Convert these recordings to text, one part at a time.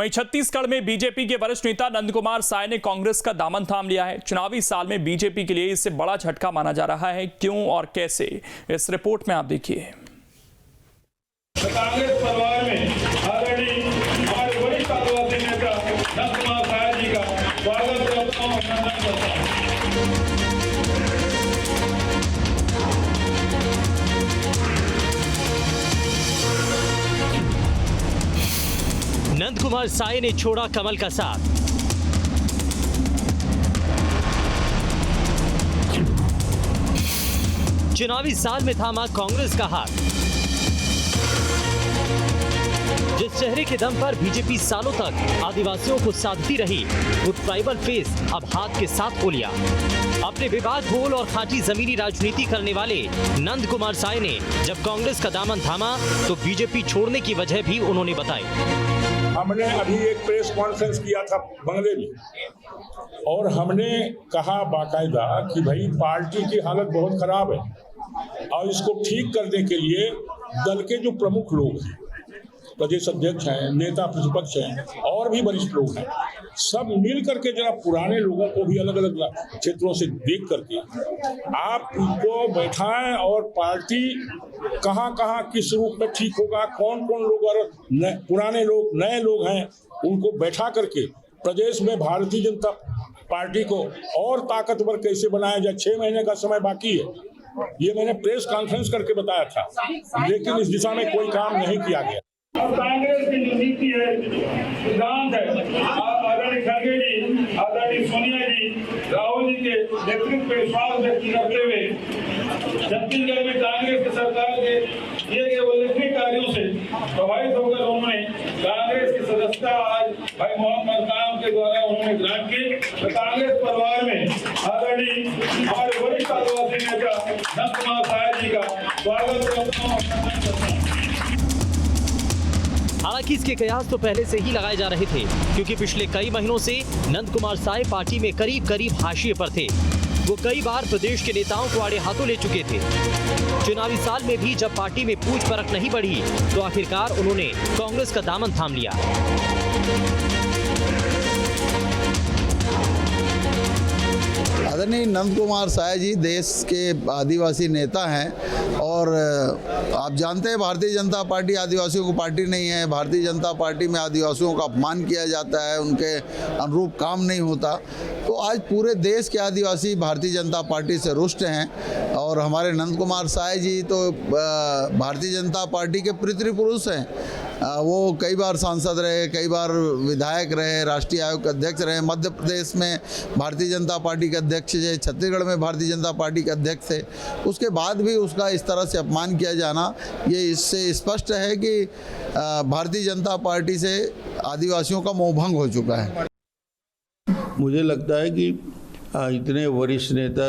वहीं छत्तीसगढ़ में बीजेपी के वरिष्ठ नेता नंद कुमार साय ने कांग्रेस का दामन थाम लिया है। चुनावी साल में बीजेपी के लिए इससे बड़ा झटका माना जा रहा है। क्यों और कैसे, इस रिपोर्ट में आप देखिए। कांग्रेस परिवार में आदरणीय हमारे वरिष्ठ आदिवासी नेता नंद कुमार साय जी का स्वागत करता हूं, अभिनंदन करता हूं। नंद कुमार साय ने छोड़ा कमल का साथ। चुनावी साल में थामा कांग्रेस का हाथ। जिस चेहरे के दम पर बीजेपी सालों तक आदिवासियों को साधती रही, वो ट्राइबल फेस अब हाथ के साथ हो लिया। अपने विवाद बोल और खाटी जमीनी राजनीति करने वाले नंद कुमार साय ने जब कांग्रेस का दामन थामा तो बीजेपी छोड़ने की वजह भी उन्होंने बताई। हमने अभी एक प्रेस कॉन्फ्रेंस किया था बंगले में और हमने कहा बाकायदा कि भाई पार्टी की हालत बहुत खराब है और इसको ठीक करने के लिए दल के जो प्रमुख लोग हैं, प्रदेश अध्यक्ष हैं, नेता प्रतिपक्ष हैं और भी वरिष्ठ लोग हैं, सब मिल करके जरा पुराने लोगों को भी अलग अलग क्षेत्रों से देख करके आप उनको बैठाएं और पार्टी कहाँ कहाँ किस रूप में ठीक होगा, कौन कौन लोग और पुराने लोग नए लोग हैं, उनको बैठा करके प्रदेश में भारतीय जनता पार्टी को और ताकतवर कैसे बनाया जाए। 6 महीने का समय बाकी है, ये मैंने प्रेस कॉन्फ्रेंस करके बताया था, लेकिन इस दिशा में कोई काम नहीं किया गया। अब कांग्रेस की जो नीति है, सिद्धांत है, आदरणीय खड़गे जी, आदरणीय सोनिया जी, राहुल जी के नेतृत्व पर विश्वास व्यक्त करते हुए छत्तीसगढ़ में कांग्रेस की सरकार के किए गए उल्लेखनीय कार्यों से प्रभावित होकर उन्होंने कांग्रेस की सदस्यता आज भाई मोहम्मद काम के द्वारा उन्होंने ग्रहण की। तो कांग्रेस परिवार में आदरणीय हमारे वरिष्ठ आदिवासी नेता नंद कुमार साय जी का स्वागत करता हूं, अभिनंदन करता हूं। हालांकि इसके कयास तो पहले से ही लगाए जा रहे थे, क्योंकि पिछले कई महीनों से नंद कुमार साय पार्टी में करीब करीब हाशिए पर थे। वो कई बार प्रदेश के नेताओं को आड़े हाथों ले चुके थे। चुनावी साल में भी जब पार्टी में पूछ परख नहीं बढ़ी तो आखिरकार उन्होंने कांग्रेस का दामन थाम लिया। आदरणीय नंद कुमार साय जी देश के आदिवासी नेता हैं और आप जानते हैं भारतीय जनता पार्टी आदिवासियों को पार्टी नहीं है। भारतीय जनता पार्टी में आदिवासियों का अपमान किया जाता है, उनके अनुरूप काम नहीं होता। तो आज पूरे देश के आदिवासी भारतीय जनता पार्टी से रुष्ट हैं और हमारे नंद कुमार साय जी तो भारतीय जनता पार्टी के पितृपुरुष हैं। वो कई बार सांसद रहे, कई बार विधायक रहे, राष्ट्रीय आयोग के अध्यक्ष रहे, मध्य प्रदेश में भारतीय जनता पार्टी के अध्यक्ष थे, छत्तीसगढ़ में भारतीय जनता पार्टी के अध्यक्ष थे। उसके बाद भी उसका इस तरह से अपमान किया जाना, ये इससे स्पष्ट है कि भारतीय जनता पार्टी से आदिवासियों का मोहभंग हो चुका है। मुझे लगता है कि इतने वरिष्ठ नेता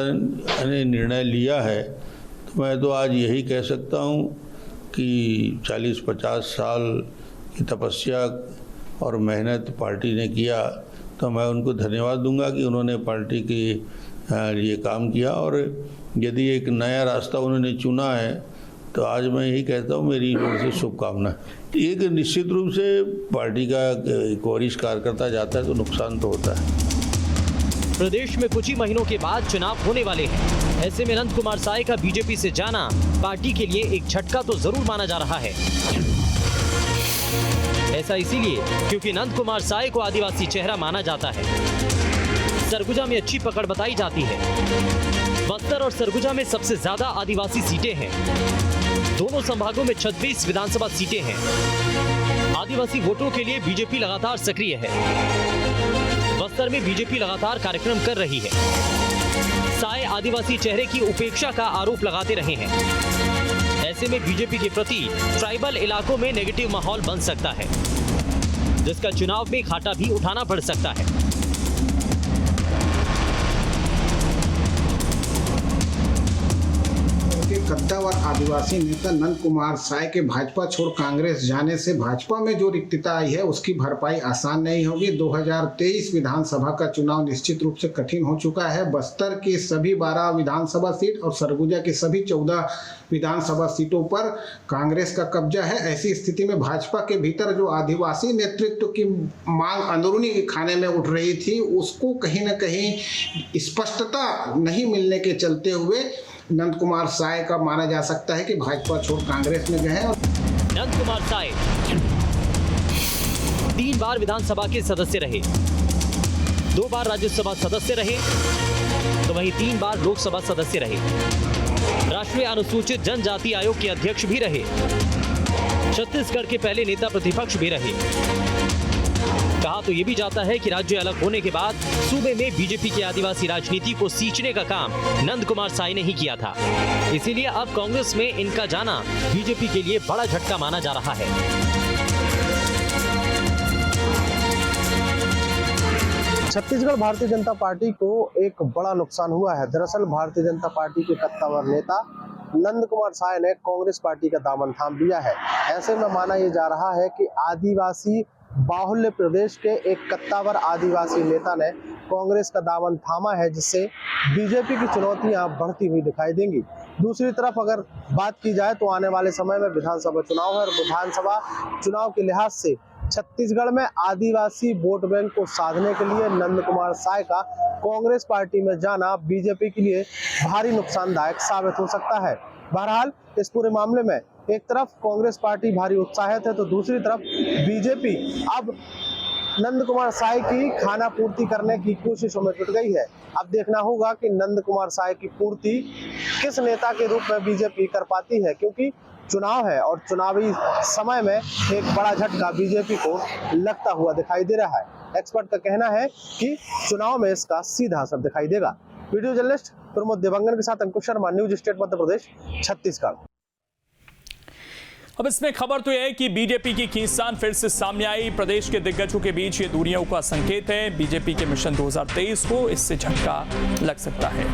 ने निर्णय लिया है तो मैं तो आज यही कह सकता हूँ कि 40-50 साल की तपस्या और मेहनत पार्टी ने किया, तो मैं उनको धन्यवाद दूंगा कि उन्होंने पार्टी के लिए काम किया। और यदि एक नया रास्ता उन्होंने चुना है तो आज मैं यही कहता हूँ, मेरी ओर से शुभकामना। एक निश्चित रूप से पार्टी का एक वरिष्ठ कार्यकर्ता जाता है तो नुकसान तो होता है। प्रदेश में कुछ ही महीनों के बाद चुनाव होने वाले हैं। ऐसे में नंद कुमार साय का बीजेपी से जाना पार्टी के लिए एक झटका तो जरूर माना जा रहा है। ऐसा इसीलिए क्योंकि नंद कुमार साय को आदिवासी चेहरा माना जाता है। सरगुजा में अच्छी पकड़ बताई जाती है। बस्तर और सरगुजा में सबसे ज्यादा आदिवासी सीटें हैं। दोनों संभागों में 36 विधानसभा सीटें हैं। आदिवासी वोटों के लिए बीजेपी लगातार सक्रिय है। बस्तर में बीजेपी लगातार कार्यक्रम कर रही है। साय आदिवासी चेहरे की उपेक्षा का आरोप लगाते रहे हैं। ऐसे में बीजेपी के प्रति ट्राइबल इलाकों में नेगेटिव माहौल बन सकता है, जिसका चुनाव में घाटा भी उठाना पड़ सकता है। कद्दावर आदिवासी नेता नंद कुमार साय के भाजपा छोड़ कांग्रेस जाने से भाजपा में जो रिक्तता आई है उसकी भरपाई आसान नहीं होगी। 2023 विधानसभा का चुनाव निश्चित रूप से कठिन हो चुका है। बस्तर की सभी 12 विधानसभा सीट और सरगुजा की सभी 14 विधानसभा सीटों पर कांग्रेस का कब्जा है। ऐसी स्थिति में भाजपा के भीतर जो आदिवासी नेतृत्व की मांग अंदरूनी खाने में उठ रही थी, उसको कहीं न कहीं स्पष्टता नहीं मिलने के चलते हुए नंद कुमार साय का माना जा सकता है कि भाजपा छोड़ कांग्रेस में गए हैं। नंद कुमार साय 3 बार विधानसभा के सदस्य रहे, 2 बार राज्यसभा सदस्य रहे, तो वहीं 3 बार लोकसभा सदस्य रहे। राष्ट्रीय अनुसूचित जनजाति आयोग के अध्यक्ष भी रहे, छत्तीसगढ़ के पहले नेता प्रतिपक्ष भी रहे। कहा तो ये भी जाता है कि राज्य अलग होने के बाद सूबे में बीजेपी की आदिवासी राजनीति को सींचने का काम नंद कुमार साय ने ही किया था। इसीलिए अब कांग्रेस में इनका जाना बीजेपी के लिए बड़ा झटका माना जा रहा है। छत्तीसगढ़ भारतीय जनता पार्टी को एक बड़ा नुकसान हुआ है। दरअसल भारतीय जनता पार्टी के कद्दावर नेता नंद कुमार साय ने कांग्रेस पार्टी का दामन थाम लिया है। ऐसे में माना यह जा रहा है कि आदिवासी बाहुल्य प्रदेश के एक कद्दावर आदिवासी नेता ने कांग्रेस का दामन थामा है, जिससे बीजेपी की चुनौतियां बढ़ती हुई दिखाई देंगी। दूसरी तरफ अगर बात की जाए तो आने वाले समय में विधानसभा चुनाव है और विधानसभा चुनाव के लिहाज से छत्तीसगढ़ में आदिवासी वोट बैंक को साधने के लिए नंद कुमार साय का कांग्रेस पार्टी में जाना बीजेपी के लिए भारी नुकसानदायक साबित हो सकता है। बहरहाल इस पूरे मामले में एक तरफ कांग्रेस पार्टी भारी उत्साहित है तो दूसरी तरफ बीजेपी अब नंद कुमार साय की खाना पूर्ति करने की कोशिशों में जुट गई है। अब देखना होगा कि नंद कुमार साय की पूर्ति किस नेता के रूप में बीजेपी कर पाती है, क्योंकि चुनाव है और चुनावी समय में एक बड़ा झटका बीजेपी को लगता हुआ दिखाई दे रहा है। एक्सपर्ट का कहना है कि चुनाव में इसका सीधा असर दिखाई देगा। वीडियो जर्नलिस्ट प्रमोद देवंगन के साथ अंकुश शर्मा, न्यूज स्टेट मध्य प्रदेश, छत्तीसगढ़। अब इसमें खबर तो यह है कि बीजेपी की खींचतान फिर से सामने आई। प्रदेश के दिग्गजों के बीच ये दूरियों का संकेत है। बीजेपी के मिशन 2023 को इससे झटका लग सकता है।